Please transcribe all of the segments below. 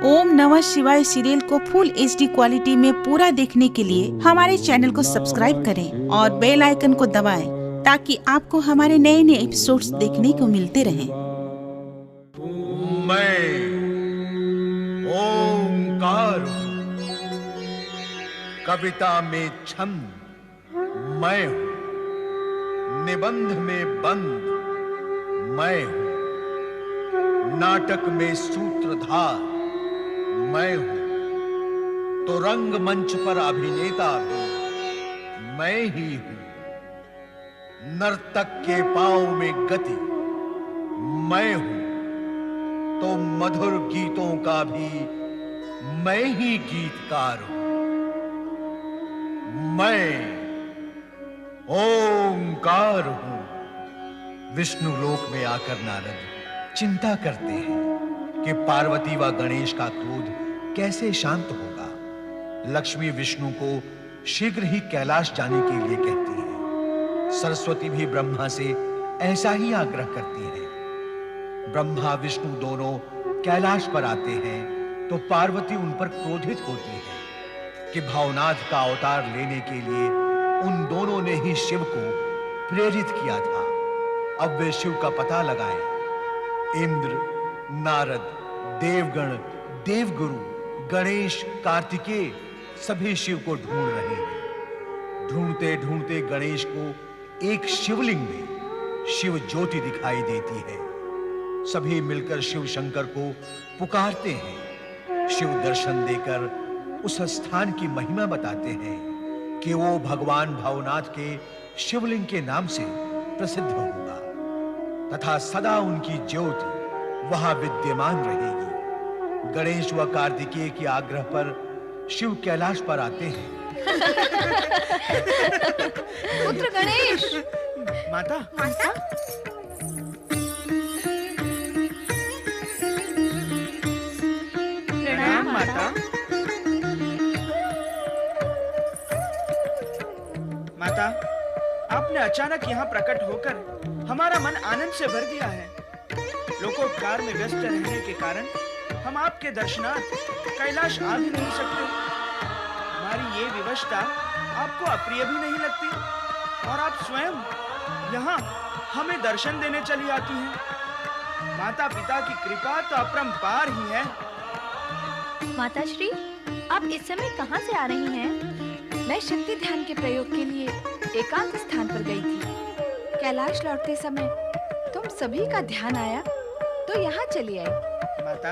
ओम नमः शिवाय सीरियल को फुल HD क्वालिटी में पूरा देखने के लिए हमारे चैनल को सब्सक्राइब करें और बेल आइकन को दबाएं ताकि आपको हमारे नए नए एपिसोड्स देखने को मिलते रहें। मैं ओंकार हूँ, कविता में छंद मैं हूँ, निबंध में बंद मैं हूँ, नाटक में सूत्रधार मैं हूं, तो रंगमंच पर अभिनेता भी मैं ही हूं, नर्तक के पांव में गति मैं हूं, तो मधुर गीतों का भी मैं ही गीतकार हूं। मैं ओंकार हूं। विष्णु लोक में आकर नारद चिंता करते हैं कि पार्वती व गणेश का क्रोध कैसे शांत होगा। लक्ष्मी विष्णु को शीघ्र ही कैलाश जाने के लिए कहती है। सरस्वती भी ब्रह्मा से ऐसा ही आग्रह करती है। ब्रह्मा विष्णु दोनों कैलाश पर आते हैं तो पार्वती उन पर क्रोधित होती है कि भावनाथ का अवतार लेने के लिए उन दोनों ने ही शिव को प्रेरित किया था। अब वे शिव का पता लगाएं। इंद्र, नारद, देवगण, देवगुरु, गणेश, कार्तिकेय सभी शिव को ढूंढ रहे हैं। ढूंढते ढूंढते गणेश को एक शिवलिंग में शिव ज्योति दिखाई देती है। सभी मिलकर शिव शंकर को पुकारते हैं। शिव दर्शन देकर उस स्थान की महिमा बताते हैं कि वो भगवान भवनाथ के शिवलिंग के नाम से प्रसिद्ध होगा तथा सदा उनकी ज्योति वहां विद्यमान रहेगी। गणेश व कार्तिकेय के आग्रह पर शिव कैलाश पर आते हैं। पुत्र गणेश। माता, माता, प्रणाम माता। माता, आपने अचानक यहाँ प्रकट होकर हमारा मन आनंद से भर दिया है। लोकोपकार में व्यस्त रहने के कारण हम आपके दर्शनार्थ कैलाश आ भी नहीं सकते। हमारी ये विवशता आपको अप्रिय भी नहीं लगती और आप स्वयं यहाँ हमें दर्शन देने चली आती हैं। माता पिता की कृपा तो अपरंपार ही है। माताश्री, आप इस समय कहाँ से आ रही हैं? मैं शक्ति ध्यान के प्रयोग के लिए एकांत स्थान पर गई थी। कैलाश लौटते समय तुम सभी का ध्यान आया तो यहाँ चली आई। माता,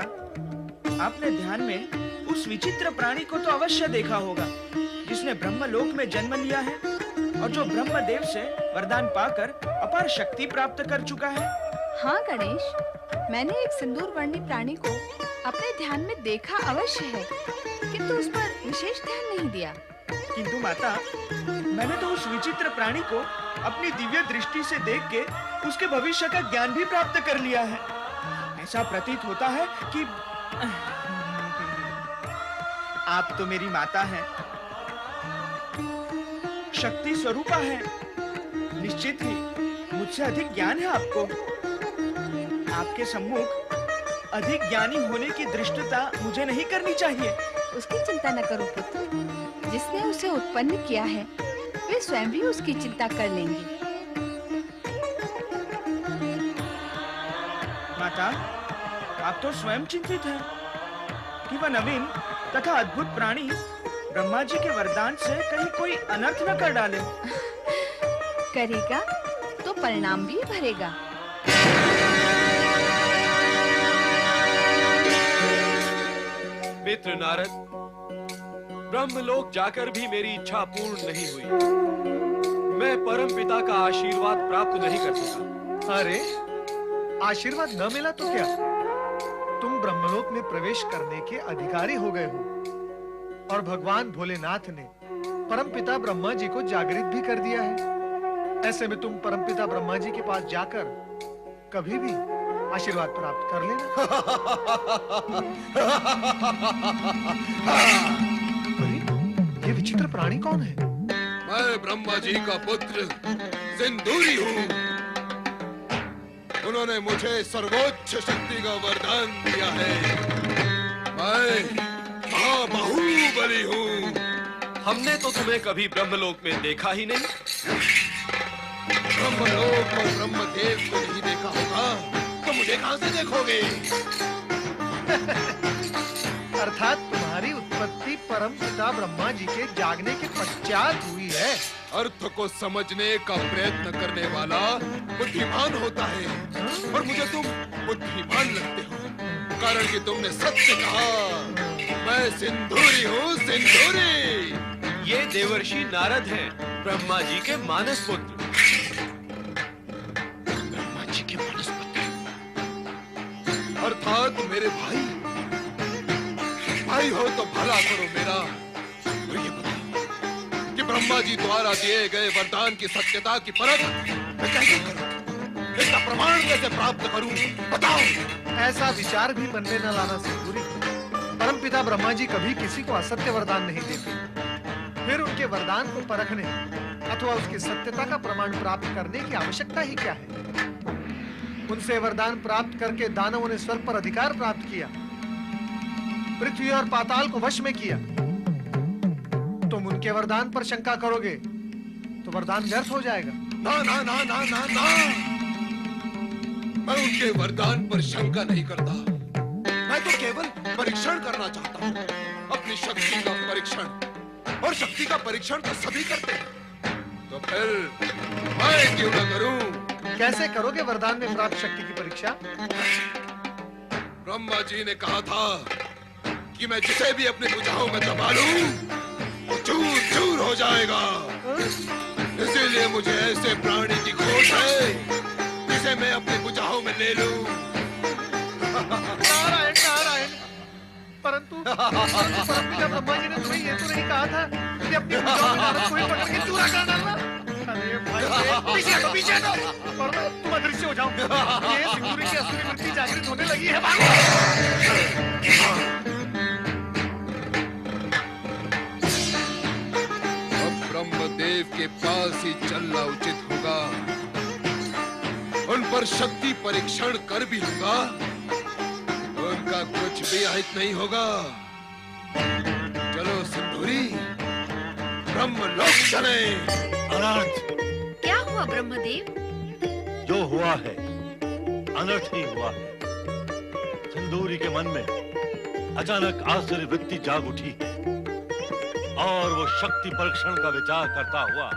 आपने ध्यान में उस विचित्र प्राणी को तो अवश्य देखा होगा जिसने ब्रह्मलोक में जन्म लिया है और जो ब्रह्मदेव से वरदान पाकर अपार शक्ति प्राप्त कर चुका है। हाँ गणेश, मैंने एक सिंदूर वर्णी प्राणी को अपने ध्यान में देखा अवश्य है, किंतु उस पर विशेष ध्यान नहीं दिया। किंतु माता, मैंने तो उस विचित्र प्राणी को अपनी दिव्य दृष्टि से देख के उसके भविष्य का ज्ञान भी प्राप्त कर लिया है। ऐसा प्रतीत होता है कि आप तो मेरी माता हैं, शक्ति स्वरूपा है। निश्चित ही मुझसे अधिक ज्ञान है आपको। आपके सम्मुख अधिक ज्ञानी होने की दृष्टता मुझे नहीं करनी चाहिए। उसकी चिंता न करो पुत्र, जिसने उसे उत्पन्न किया है वे स्वयं भी उसकी चिंता कर लेंगे। माता, आप तो स्वयं चिंतित हैं कि वह नवीन तथा अद्भुत प्राणी ब्रह्मा जी के वरदान से कहीं कोई अनर्थ न कर डाले। करेगा तो परिणाम भी भरेगा। मित्र नारद, ब्रह्मलोक जाकर भी मेरी इच्छा पूर्ण नहीं हुई। मैं परम पिता का आशीर्वाद प्राप्त नहीं कर सका। अरे, आशीर्वाद न मिला तो क्या? तुम ब्रह्मलोक में प्रवेश करने के अधिकारी हो गए हो और भगवान भोलेनाथ ने परमपिता ब्रह्मा जी को जागृत भी कर दिया है। ऐसे में तुम परमपिता ब्रह्मा जी के पास जाकर कभी भी आशीर्वाद प्राप्त कर लेना। अरे, ये विचित्र प्राणी कौन है? मैं ब्रह्मा जी का पुत्र सिंदूरी हूँ। उन्होंने मुझे सर्वोच्च शक्ति का वरदान दिया है। मैं बाहुबली हूँ। हमने तो तुम्हें कभी ब्रह्मलोक में देखा ही नहीं। ब्रह्मलोक और ब्रह्मदेव को नहीं देखा होगा तो मुझे कहां से देखोगे? अर्थात तुम्हारी उत्पत्ति परम पिता ब्रह्मा जी के जागने के पश्चात हुई है। अर्थ को समझने का प्रयत्न करने वाला बुद्धिमान होता है और मुझे तुम बुद्धिमान लगते हो, कारण कि तुमने सत्य कहा। मैं सिंदूरी हूँ, सिंदूरी। ये देवर्षि नारद हैं, ब्रह्मा जी के मानस पुत्र। ब्रह्मा जी के मानस पुत्र अर्थात मेरे भाई। भाई हो तो भला करो मेरा। और ये बताओ कि ब्रह्मा जी द्वारा दिए गए वरदान की सत्यता की परख मैं कैसे करूं? इसका प्रमाण कैसे प्राप्त करूं? बताओ। ऐसा विचार भी मन में न लाना सिंदूरी। परमपिता ब्रह्मा जी कभी किसी को असत्य वरदान नहीं देते। फिर उनके वरदान को परखने अथवा उसकी सत्यता का प्रमाण प्राप्त करने की आवश्यकता ही क्या है? उनसे वरदान प्राप्त करके दानवों ने स्वर्ग पर अधिकार प्राप्त किया, पृथ्वी और पाताल को वश में किया। तुम उनके वरदान पर शंका करोगे तो वरदान व्यर्थ हो जाएगा। ना ना ना ना ना ना, मैं उनके वरदान पर शंका नहीं करता। मैं तो केवल परीक्षण करना चाहता हूँ, अपनी शक्ति का परीक्षण। और शक्ति का परीक्षण तो सभी करते हैं, तो फिर मैं क्यों न करूं? कैसे करोगे वरदान में प्राप्त शक्ति की परीक्षा? ब्रह्मा जी ने कहा था कि मैं जिसे भी अपने भुजाओं में दबा लूं, वो चूर चूर हो जाएगा। इसीलिए मुझे ऐसे प्राणी की खोज है जिसे मैं अपने भुजाओं में ले लूं। नारायण नारायण। परंतु परमपिता ब्रह्मा जी ने तुम्हें ये तो नहीं कहा था कि अपनी भुजाओं में नारद को ही पकड़ के चूरा कर डालना? अरे भाई पीछे हटो, पीछे हटो और तुम अदृश्य हो जाओ। ये सिंदूरी की असली वृत्ति जागृत होने लगी है। भागो। अब ब्रह्मदेव के पास ही चलना उचित होगा। उन पर शक्ति परीक्षण कर भी लूंगा, उनका कुछ भी अहित नहीं होगा। चलो सिंदूरी, ब्रह्मलोक चले। अनर्थ। क्या हुआ ब्रह्मदेव? जो हुआ है अनर्थ ही हुआ है। सिंदूरी के मन में अचानक आसुरी वृत्ति जाग उठी है और वो शक्ति परीक्षण का विचार करता हुआ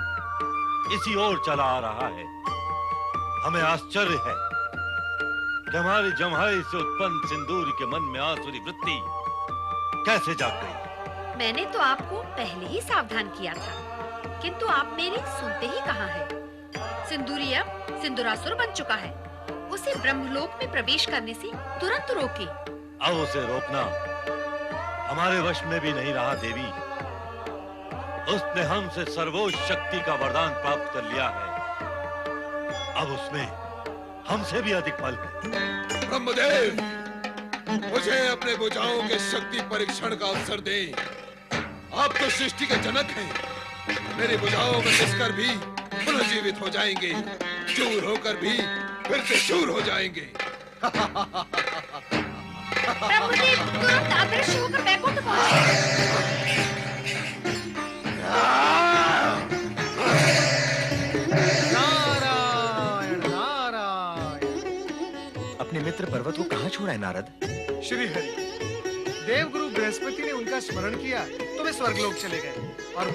इसी ओर चला आ रहा है। हमें आश्चर्य है कि हमारी जम्हाई से उत्पन्न सिंदूरी के मन में आसुरी वृत्ति कैसे जाग गई। मैंने तो आपको पहले ही सावधान किया था, किंतु आप मेरी सुनते ही कहाँ हैं? सिंदूरी अब सिंदूरासुर बन चुका है। उसे ब्रह्मलोक में प्रवेश करने से तुरंत रोके। अब उसे रोकना हमारे वश में भी नहीं रहा देवी। उसने हमसे सर्वोच्च शक्ति का वरदान प्राप्त कर लिया है। अब उसमें हमसे भी अधिक बल है। ब्रह्मदेव, मुझे अपने भुजाओं के शक्ति परीक्षण का अवसर दें। आप तो सृष्टि के जनक हैं। मेरी भुजाओं में घुसकर भी पुनर्जीवित हो जाएंगे, चूर होकर भी फिर से चूर हो जाएंगे। ब्रह्मदेव तुरंत अदृश्य होकर बैकुंठ पहुंचे। नारायण नारायण। अपने मित्र पर्वत को कहाँ छोड़ा है नारद? श्री हरि, देवगुरु बृहस्पति ने उनका स्मरण किया तो वे स्वर्गलोक चले गए और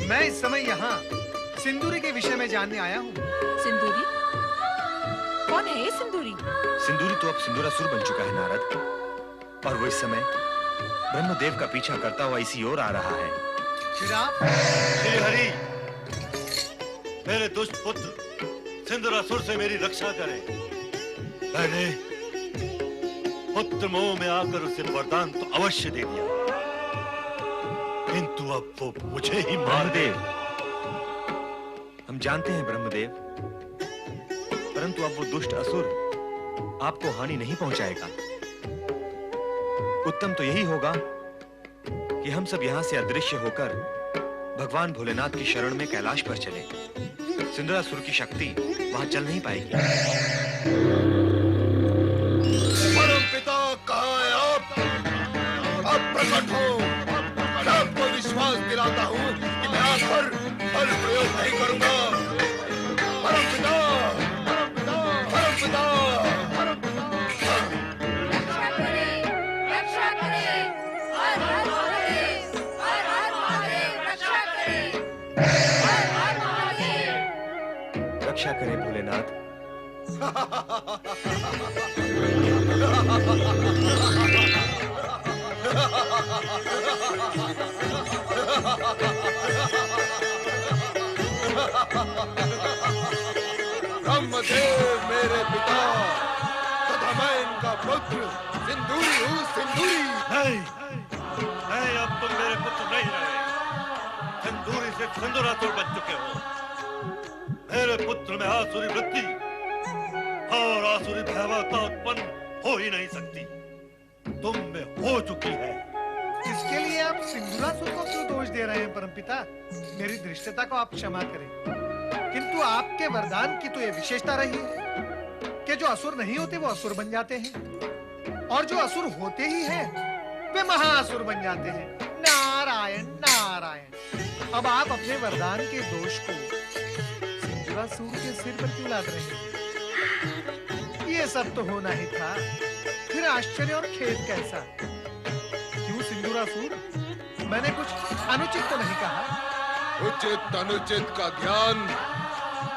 मैं इस समय यहाँ सिंदूरी के विषय में जानने आया हूँ। सिंदूरी? कौन है ये सिंदूरी? सिंदूरी तो अब सिंदूरासुर बन चुका है नारद, और वो इस समय ब्रह्मदेव का पीछा करता हुआ इसी ओर आ रहा है। श्री हरि, मेरे दुष्ट पुत्र सिंदूरासुर से मेरी रक्षा करें। मैंने पुत्र मोह में आकर उसे वरदान तो अवश्य दे दिया, किंतु अब वो मुझे ही मार दे। हम जानते हैं ब्रह्मदेव, परंतु अब वो दुष्ट असुर आपको हानि नहीं पहुंचाएगा। उत्तम तो यही होगा कि हम सब यहाँ से अदृश्य होकर भगवान भोलेनाथ की शरण में कैलाश पर चले। सिंदूरासुर की शक्ति वहां चल नहीं पाएगी। परमपिता कहाँ है आप? प्रकट हो, बताता हूँ कि मैं आज पर बल प्रयोग नहीं करूंगा। परमपिता, परमपिता, परमपिता, परमपिता। रक्षा करें, रक्षा करें, हर हर महादेव, हर हर महादेव, रक्षा करें, हर हर महादेव। रक्षा करें भोलेनाथ। ब्रह्मदेव मेरे पिता तथा मैं इनका पुत्र सिंदूरी हूँ, सिंदूरी। नहीं, नहीं, अब तुम मेरे पुत्र नहीं रहे। सिंदूरी से सिंदूरासुर बन चुके हो। मेरे पुत्र में आसुरी वृत्ति और आसुरी भयावहता उत्पन्न हो ही नहीं सकती। तुम में हो चुकी है। इसके लिए आप सिंदूरासुर को क्यों दोष दे रहे हैं परमपिता? मेरी धृष्टता को आप क्षमा करें, किंतु आपके वरदान की तो ये विशेषता रही है कि जो असुर नहीं होते वो असुर बन जाते हैं, और जो असुर होते ही हैं वे महाअसुर बन जाते हैं। नारायण नारायण। अब आप अपने वरदान के दोष को सिंदूरासुर के सिर पर क्यों लाद रहे हैं? ये सब तो होना ही था, फिर आश्चर्य और खेद कैसा? क्यों सिंदूरासुर, मैंने कुछ अनुचित तो नहीं कहा? उचित अनुचित का ज्ञान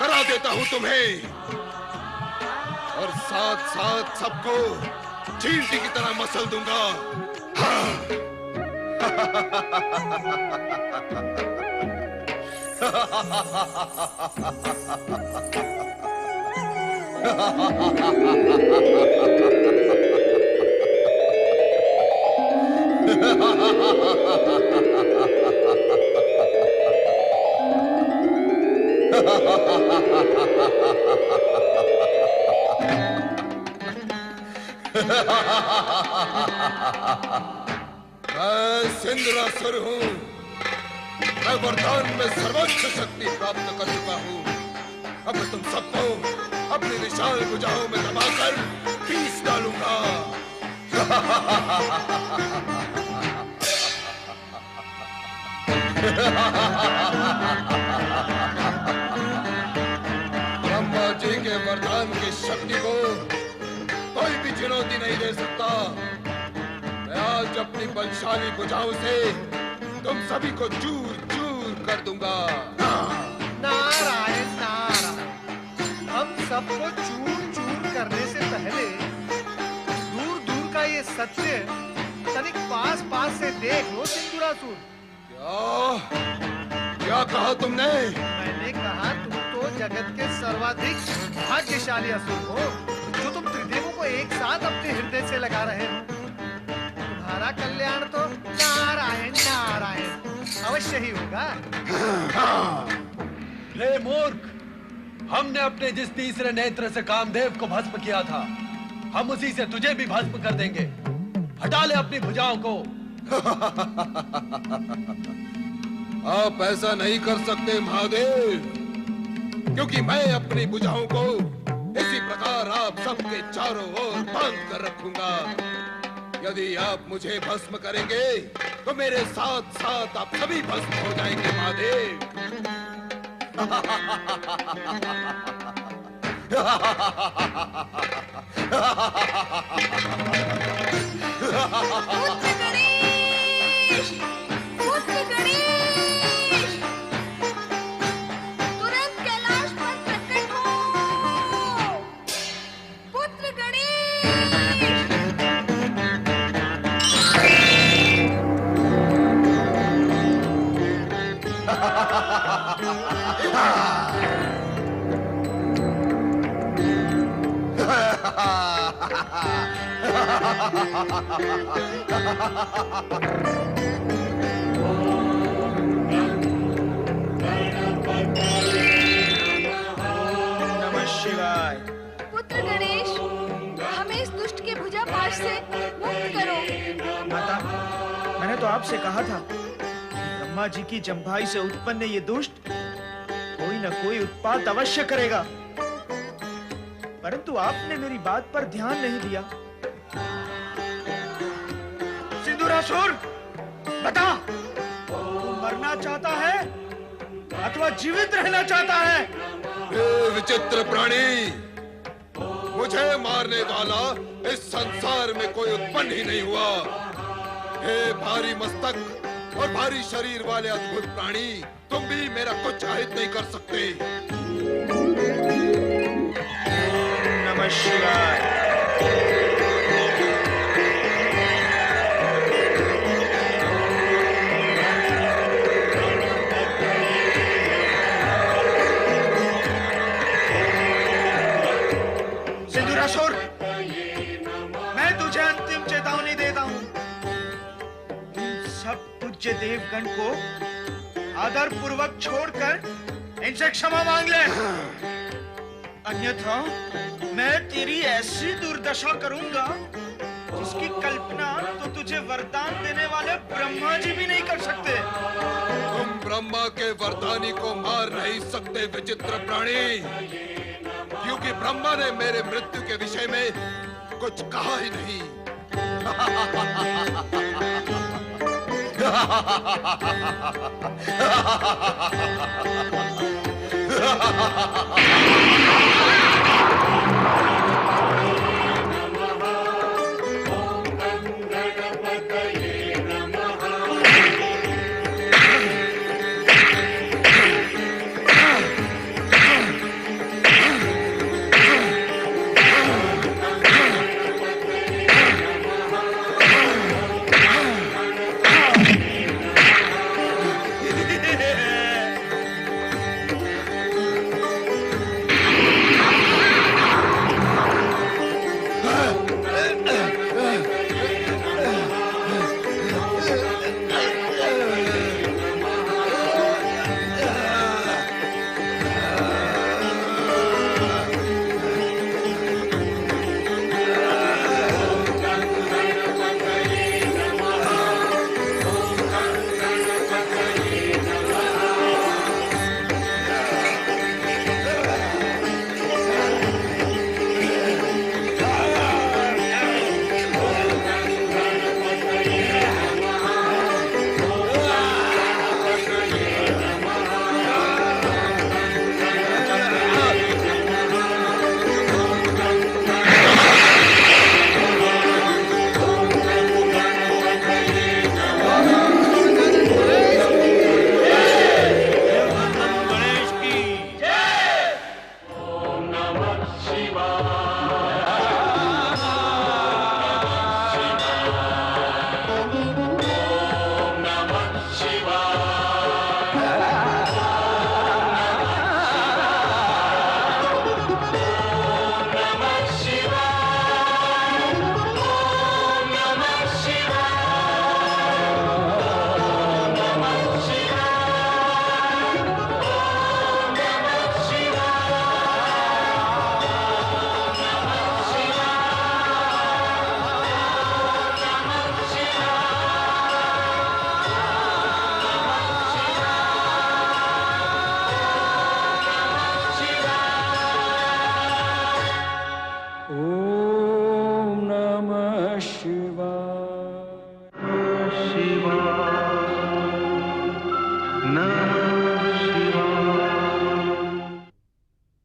करा देता हूँ तुम्हें, और साथ साथ सबको चींटी की तरह मसल दूंगा। हाँ। मैं सिंदूरासुर हूँ। मैं वरदान में सर्वोच्च शक्ति प्राप्त कर चुका हूँ। अब मैं तुम सबको अपनी विशाल भुजाओं में दबाकर पीस डालूंगा। ब्रह्मा जी के वरदान की शक्ति को कोई भी चुनौती नहीं दे सकता। मैं आज अपनी बलशाली भुजाओं से तुम सभी को चूर चूर कर दूंगा। नारायण नारायण। हम सबको चूर चूर करने से पहले दूर दूर का ये सत्य तनिक पास पास से देख लो सिंदूरासुर। क्या कहा तुमने? मैंने कहा तुम तो जगत के सर्वाधिक भाग्यशाली असुर हो, जो तुम त्रिदेवों को एक साथ अपने हृदय से लगा रहे हो। तुम्हारा कल्याण तो नारायण नारायण अवश्य ही होगा। रे मूर्ख, हमने अपने जिस तीसरे नेत्र से कामदेव को भस्म किया था, हम उसी से तुझे भी भस्म कर देंगे। हटा ले अपनी भुजाओं को। आप ऐसा नहीं कर सकते महादेव, क्योंकि मैं अपनी भुजाओं को इसी प्रकार आप सबके चारों ओर बांध कर रखूंगा। यदि आप मुझे भस्म करेंगे तो मेरे साथ साथ आप सभी भस्म हो जाएंगे महादेव। पुत्र गणेश, पुत्र गणेश, तुरंत कैलाश पर प्रकट हो। पुत्र गणेश। नमः शिवाय। पुत्र गणेश, हमें इस दुष्ट के भुजा पाश से मुक्त करो। माता, मैंने तो आपसे कहा था कि ब्रह्मा जी की जंभाई से उत्पन्न ये दुष्ट कोई न कोई उत्पात अवश्य करेगा, परंतु आपने मेरी बात पर ध्यान नहीं दिया। सिंदूरासुर, बता, तू मरना चाहता है अथवा जीवित रहना चाहता है? हे विचित्र प्राणी, मुझे मारने वाला इस संसार में कोई उत्पन्न ही नहीं हुआ। हे भारी मस्तक और भारी शरीर वाले अद्भुत प्राणी, तुम भी मेरा कुछ अहित नहीं कर सकते। नमः शिवाय। सिंदूरासुर, मैं तुझे अंतिम चेतावनी देता हूं। सब पूज्य देवगण को आदर पूर्वक छोड़कर इनसे क्षमा मांग ले, अन्यथा मैं तेरी ऐसी दुर्दशा करूंगा जिसकी कल्पना तो तुझे वरदान देने वाले ब्रह्मा जी भी नहीं कर सकते। तुम ब्रह्मा के वरदानी को मार नहीं सकते विचित्र प्राणी, क्योंकि ब्रह्मा ने मेरे मृत्यु के विषय में कुछ कहा ही नहीं।